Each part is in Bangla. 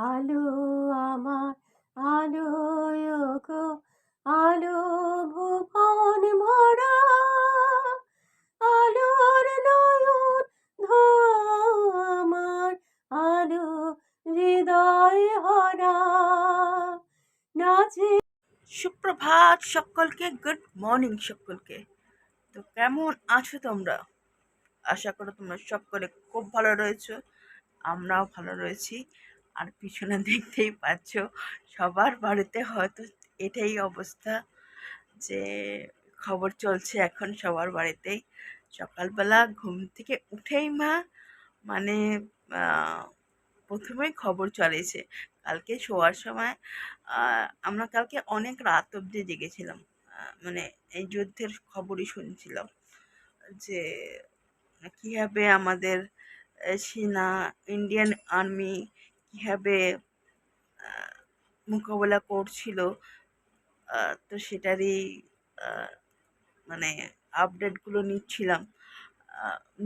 আলো আমার আলো গো, আলো ভুবন ভরা, আলোর নয়ন ধোয়া আমার, আলো হৃদয় ভরা নাচে। সুপ্রভাত সকলকে, গুড মর্নিং সকলকে। তো কেমন আছো তোমরা? আশা করো তোমরা সকলে খুব ভালো রয়েছো, আমরাও ভালো রয়েছি। আর পিছনে দেখতেই পাচ্ছ সবার বাড়িতে হয়তো এটাই অবস্থা, যে খবর চলছে এখন সবার বাড়িতেই। সকালবেলা ঘুম থেকে উঠেই মানে প্রথমেই খবর চালিয়েছে। কালকে শোয়ার সময় আমরা কালকে অনেক রাত অবধি জেগেছিলাম, মানে এই যুদ্ধের খবরই শুনছিলাম, যে কীভাবে আমাদের সেনা, ইন্ডিয়ান আর্মি কীভাবে মোকাবেলা করছিল। তো সেটারই মানে আপডেটগুলো নিচ্ছিলাম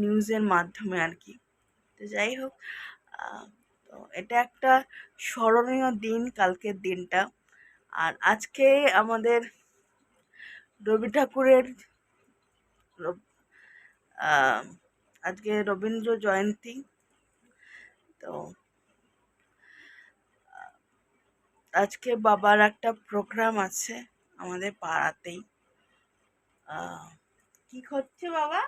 নিউজের মাধ্যমে আর কি। তো যাই হোক, তো এটা একটা স্মরণীয় দিন কালকের দিনটা। আর আজকে আমাদের রবি ঠাকুরের আজকে রবীন্দ্র জয়ন্তী। তো আজকে বাবার একটা প্রোগ্রাম আছে আমাদের পাড়াতেই। কি হচ্ছে বাবা?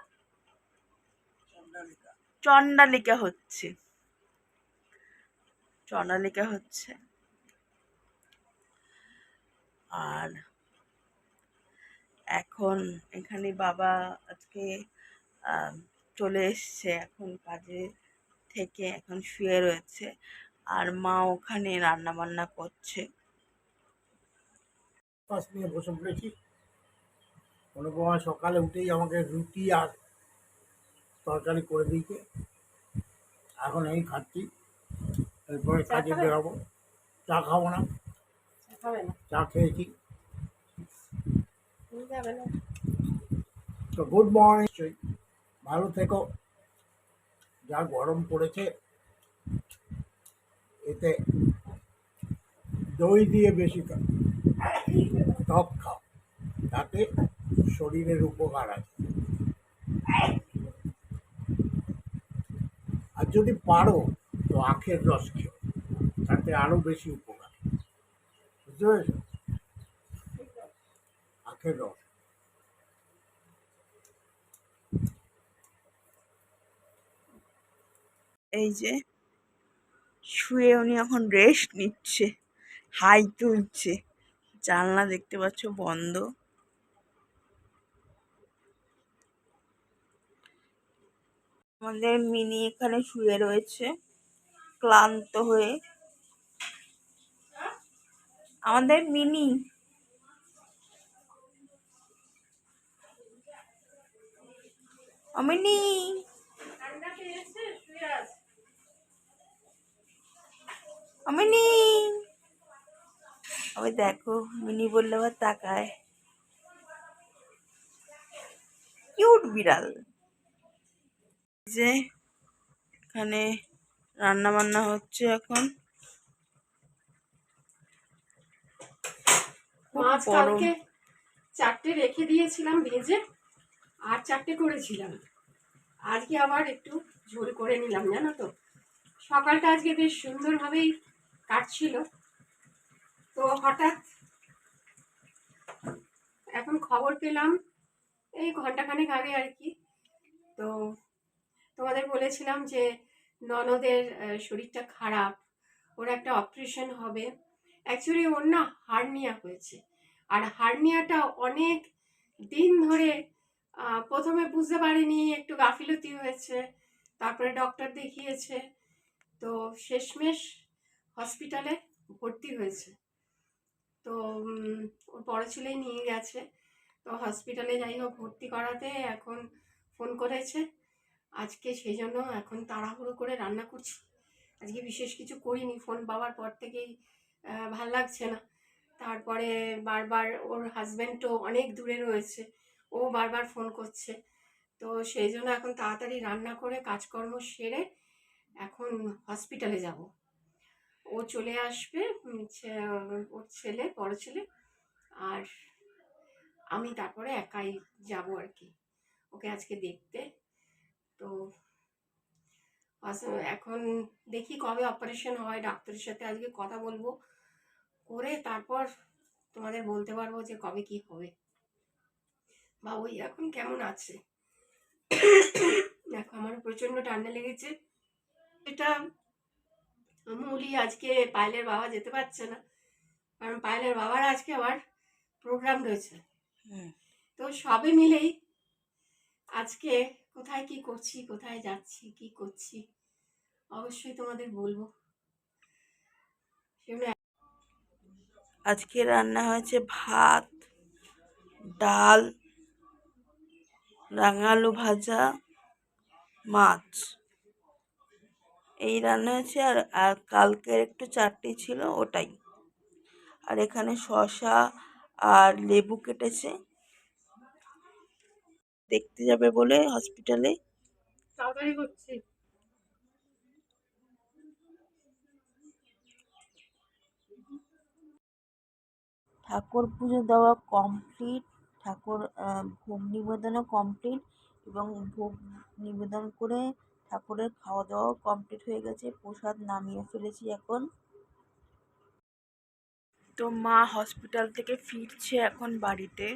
চণ্ডালিকা হচ্ছে, চণ্ডালিকা হচ্ছে। আর এখন এখানে বাবা আজকে চলে এসছে এখন কাজে থেকে, এখন শুয়ে রয়েছে। আর মা ওখানে রান্না বান্না করছে। নিয়ে বসে পড়েছি। অনুপমা সকালে উঠেই আমাকে রুটি আর তরকারি করে দিয়েছে, এখন এই খাচ্ছি। এরপরে কাজে বেরোবো। চা খাবো না, চা খেয়েছি। তো গুড মর্নিং, ভালো থেকো। যা গরম পড়েছে, এতে দই দিয়ে বেশি টক খাও, তাতে শরীরের উপকার আছে। আর যদি পারো তো আখের রস খেও, তাতে আরো বেশি উপকার। বুঝতে পেরেছ? আখের রস। এই যে শুয়ে উনি এখন রেস্ট নিচ্ছে, হাই তুলছে। জানলা দেখতে পাচ্ছ বন্ধ। আমাদের মিনি এখানে শুয়ে রয়েছে ক্লান্ত হয়ে। আমাদের মিনি মিনি মিনি, ওই দেখো মিনি বললে আবার তাকায়। কিউট বিড়াল। যে এখানে রান্না বান্না হচ্ছে এখন। মাছ কালকে 4টে রেখে দিয়েছিলাম ভেজে, আর 4টে করেছিলাম। আজকে আবার একটু ঝোল করে নিলাম, জানো তো। সকালটা আজকে বেশ সুন্দরভাবেই কাটছিল, তো হঠাৎ এখন খবর পেলাম এই ঘন্টাখানেক আগে আর কি। তো তোমাদের বলেছিলাম যে ননদের শরীরটা খারাপ, ওর একটা অপারেশন হবে। অ্যাকচুয়ালি ওর না হার্নিয়া হয়েছে, আর হার্নিয়াটা অনেক দিন ধরে প্রথমে বুঝতে পারিনি, একটু গাফিলতি হয়েছে, তারপরে ডক্টর দেখিয়েছে, তো শেষমেশ হসপিটালে ভর্তি হয়েছে। তো ওর বড় ছেলেই নিয়ে গেছে। তো হসপিটালে যাই হোক ভর্তি করাতে এখন ফোন করেছে আজকে, সেই জন্য এখন তাড়াহুড়ো করে রান্না করছি। আজকে বিশেষ কিছু করিনি, ফোন পাওয়ার পর থেকেই ভাল লাগছে না। তারপরে বারবার ওর হাজব্যান্ডও অনেক দূরে রয়েছে, ও বারবার ফোন করছে। তো সেই জন্য এখন তাড়াতাড়ি রান্না করে কাজকর্ম সেরে এখন হসপিটালে যাব। ও চলে আসবে, ওর ছেলে, বড় ছেলে, আর আমি তারপরে একাই যাব আর কি ওকে আজকে দেখতে। তো এখন দেখি কবে অপারেশন হয়, ডাক্তারের সাথে আজকে কথা বলবো, করে তারপর তোমাদের বলতে পারবো যে কবে কি হবে বা ওই এখন কেমন আছে। দেখো আমার প্রচন্ড ঠান্ডা লেগেছে। এটা মৌলি আজকে পায়েলের বাবা যেতে পারছে না, কারণ পায়েলের বাবার আজকে আবার প্রোগ্রাম রয়েছে। হুম। তো সবে মিলেই আজকে কোথায় কি করছি, কোথায় যাচ্ছি, কি করছি অবশ্যই তোমাদের বলবো। সেজন্য আজকে রান্না হয়েছে ভাত, ডাল, রাঙালু ভাজা, মাছ, এই রান্না হয়েছে। আর কালকের একটু চাটনি ছিল ওটাই। আর এখানে শসা আর লেবু কেটেছে, দেখতে যাবে বলে হসপিটালে। তাড়াতাড়ি করছি। ঠাকুর পুজো দেওয়া কমপ্লিট, ঠাকুর ভোগ নিবেদনও কমপ্লিট, এবং ভোগ নিবেদন করে ঠাকুরের খাওয়া দাওয়াও কমপ্লিট হয়ে গেছে। প্রসাদ নামিয়ে ফেলেছি এখন। তো মা হসপিটাল থেকে ফিরছে এখন বাড়িতে।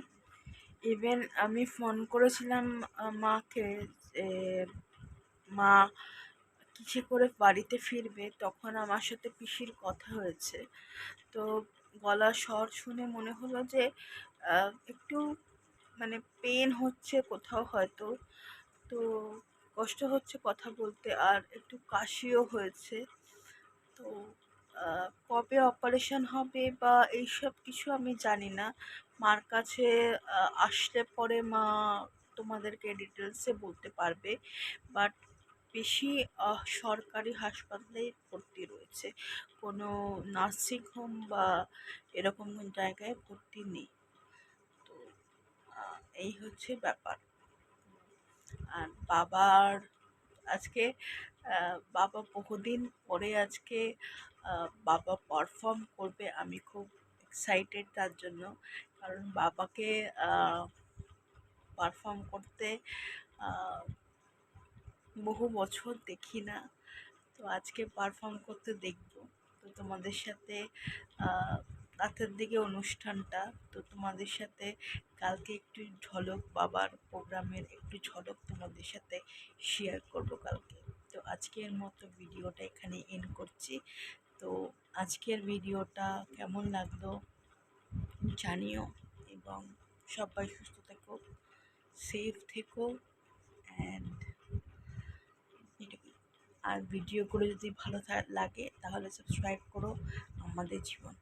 ইভেন আমি ফোন করেছিলাম মাকে, যে মা কিসে করে বাড়িতে ফিরবে, তখন আমার সাথে পিসির কথা হয়েছে। তো গলার স্বর শুনে মনে হলো যে একটু মানে পেন হচ্ছে কোথাও হয়তো, তো কষ্ট হচ্ছে কথা বলতে, আর একটু কাশিও হয়েছে। তো কবে অপারেশন হবে বা এইসব কিছু আমি জানি না। মার কাছে আসলে পরে মা তোমাদেরকে ডিটেলসে বলতে পারবে। বাট বেশি সরকারি হাসপাতালেই ভর্তি রয়েছে, কোনো নার্সিং হোম বা এরকম কোনো জায়গায় ভর্তি নেই। তো এই হচ্ছে ব্যাপার। আর বাবার আজকে বাবা বহুদিন পরে আজকে বাবা পারফর্ম করবে। আমি খুব এক্সাইটেড তার জন্য, কারণ বাবাকে পারফর্ম করতে বহু বছর দেখি না। তো আজকে পারফর্ম করতে দেখব। তো তোমাদের সাথে রাতের দিকে অনুষ্ঠানটা, তো তোমাদের সাথে কালকে একটু ঝলক, বাবার প্রোগ্রামের একটু ঝলক তোমাদের সাথে শেয়ার করব কালকে। তো আজকের মতো ভিডিওটা এখানে এন্ড করছি। তো আজকের ভিডিওটা কেমন লাগলো জানিও, এবং সবাই সুস্থ থেকো, সেফ থেকো, অ্যান্ড আর ভিডিওগুলো যদি ভালো লাগে তাহলে সাবস্ক্রাইব করো আমাদের জীবন।